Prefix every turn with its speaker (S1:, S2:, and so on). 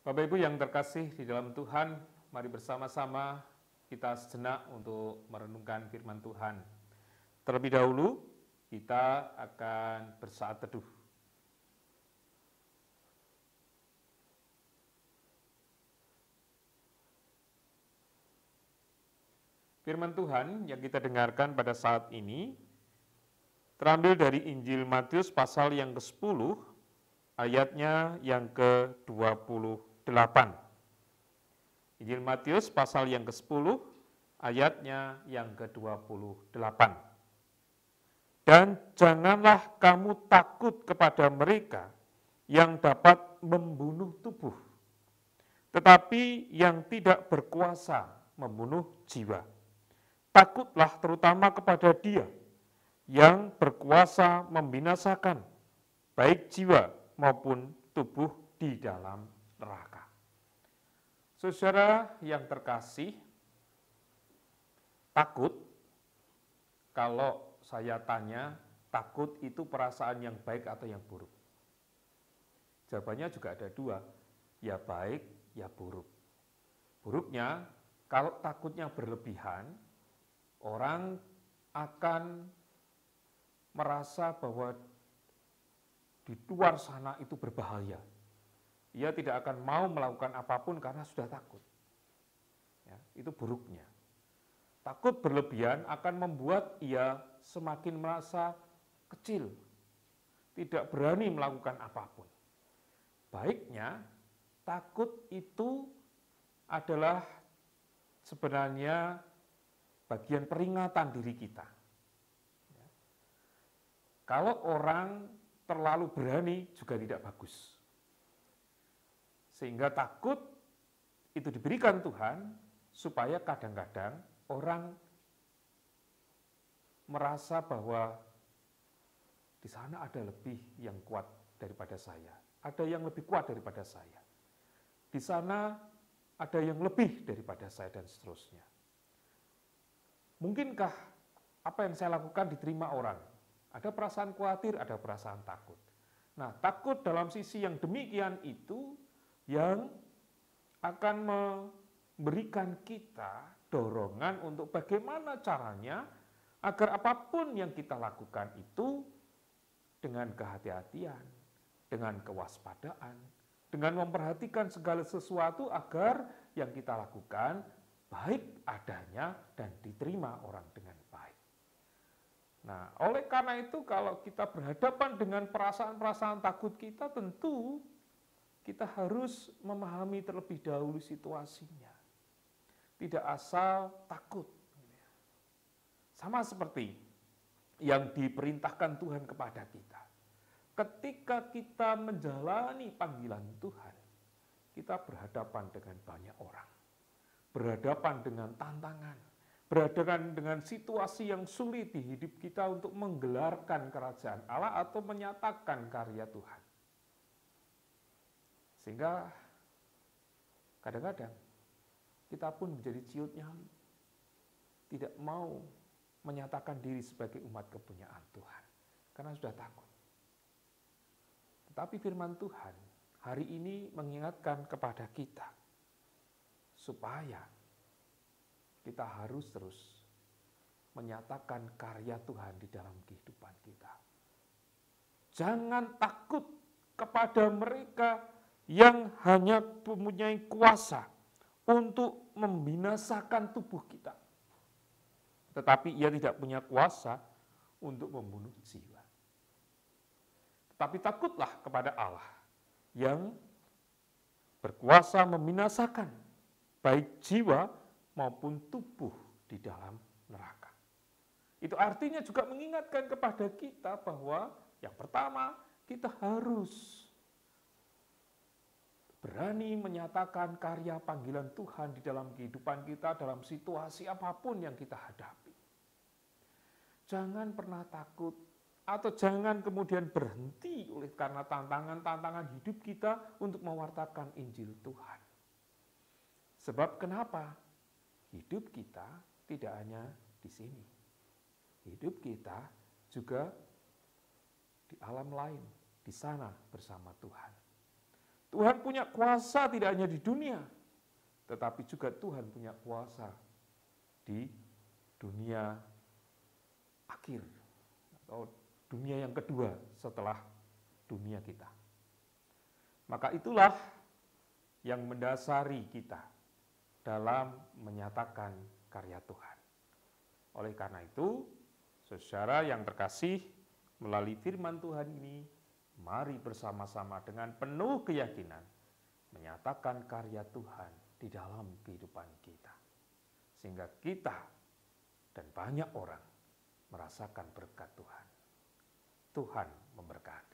S1: Bapak Ibu yang terkasih di dalam Tuhan, mari bersama-sama kita sejenak untuk merenungkan firman Tuhan. Terlebih dahulu, kita akan bersaat teduh. Firman Tuhan yang kita dengarkan pada saat ini terambil dari Injil Matius pasal yang ke-10, ayatnya yang ke-28. Injil Matius pasal yang ke-10, ayatnya yang ke-28. Dan janganlah kamu takut kepada mereka yang dapat membunuh tubuh, tetapi yang tidak berkuasa membunuh jiwa. Takutlah terutama kepada Dia yang berkuasa membinasakan baik jiwa maupun tubuh di dalam neraka. Saudara yang terkasih, takut, kalau saya tanya, takut itu perasaan yang baik atau yang buruk? Jawabannya juga ada dua, ya baik, ya buruk. Buruknya, kalau takutnya berlebihan, orang akan merasa bahwa di luar sana itu berbahaya. Ia tidak akan mau melakukan apapun karena sudah takut. Ya, itu buruknya. Takut berlebihan akan membuat ia semakin merasa kecil, tidak berani melakukan apapun. Baiknya, takut itu adalah sebenarnya bagian peringatan diri kita. Kalau orang terlalu berani juga tidak bagus. Sehingga takut itu diberikan Tuhan supaya kadang-kadang orang merasa bahwa di sana ada lebih yang kuat daripada saya. Ada yang lebih kuat daripada saya. Di sana ada yang lebih daripada saya dan seterusnya. Mungkinkah apa yang saya lakukan diterima orang? Ada perasaan khawatir, ada perasaan takut. Nah, takut dalam sisi yang demikian itu yang akan memberikan kita dorongan untuk bagaimana caranya agar apapun yang kita lakukan itu dengan kehati-hatian, dengan kewaspadaan, dengan memperhatikan segala sesuatu agar yang kita lakukan baik adanya dan diterima orang dengan baik. Nah, oleh karena itu kalau kita berhadapan dengan perasaan-perasaan takut kita, tentu kita harus memahami terlebih dahulu situasinya. Tidak asal takut. Sama seperti yang diperintahkan Tuhan kepada kita. Ketika kita menjalani panggilan Tuhan, kita berhadapan dengan banyak orang. Berhadapan dengan tantangan, berhadapan dengan situasi yang sulit di hidup kita untuk menggelarkan kerajaan Allah atau menyatakan karya Tuhan. Sehingga kadang-kadang kita pun menjadi ciut nyali, tidak mau menyatakan diri sebagai umat kepunyaan Tuhan, karena sudah takut. Tetapi firman Tuhan hari ini mengingatkan kepada kita, supaya kita harus terus menyatakan karya Tuhan di dalam kehidupan kita. Jangan takut kepada mereka yang hanya mempunyai kuasa untuk membinasakan tubuh kita. Tetapi ia tidak punya kuasa untuk membunuh jiwa. Tetapi takutlah kepada Allah yang berkuasa membinasakan baik jiwa maupun tubuh di dalam neraka. Itu artinya juga mengingatkan kepada kita bahwa yang pertama, kita harus berani menyatakan karya panggilan Tuhan di dalam kehidupan kita, dalam situasi apapun yang kita hadapi. Jangan pernah takut, atau jangan kemudian berhenti oleh karena tantangan-tantangan hidup kita untuk mewartakan Injil Tuhan. Sebab kenapa? Hidup kita tidak hanya di sini. Hidup kita juga di alam lain, di sana bersama Tuhan. Tuhan punya kuasa tidak hanya di dunia, tetapi juga Tuhan punya kuasa di dunia akhir, atau dunia yang kedua setelah dunia kita. Maka itulah yang mendasari kita dalam menyatakan karya Tuhan. Oleh karena itu, saudara yang terkasih, melalui firman Tuhan ini, mari bersama-sama dengan penuh keyakinan menyatakan karya Tuhan di dalam kehidupan kita. Sehingga kita dan banyak orang merasakan berkat Tuhan. Tuhan memberkati.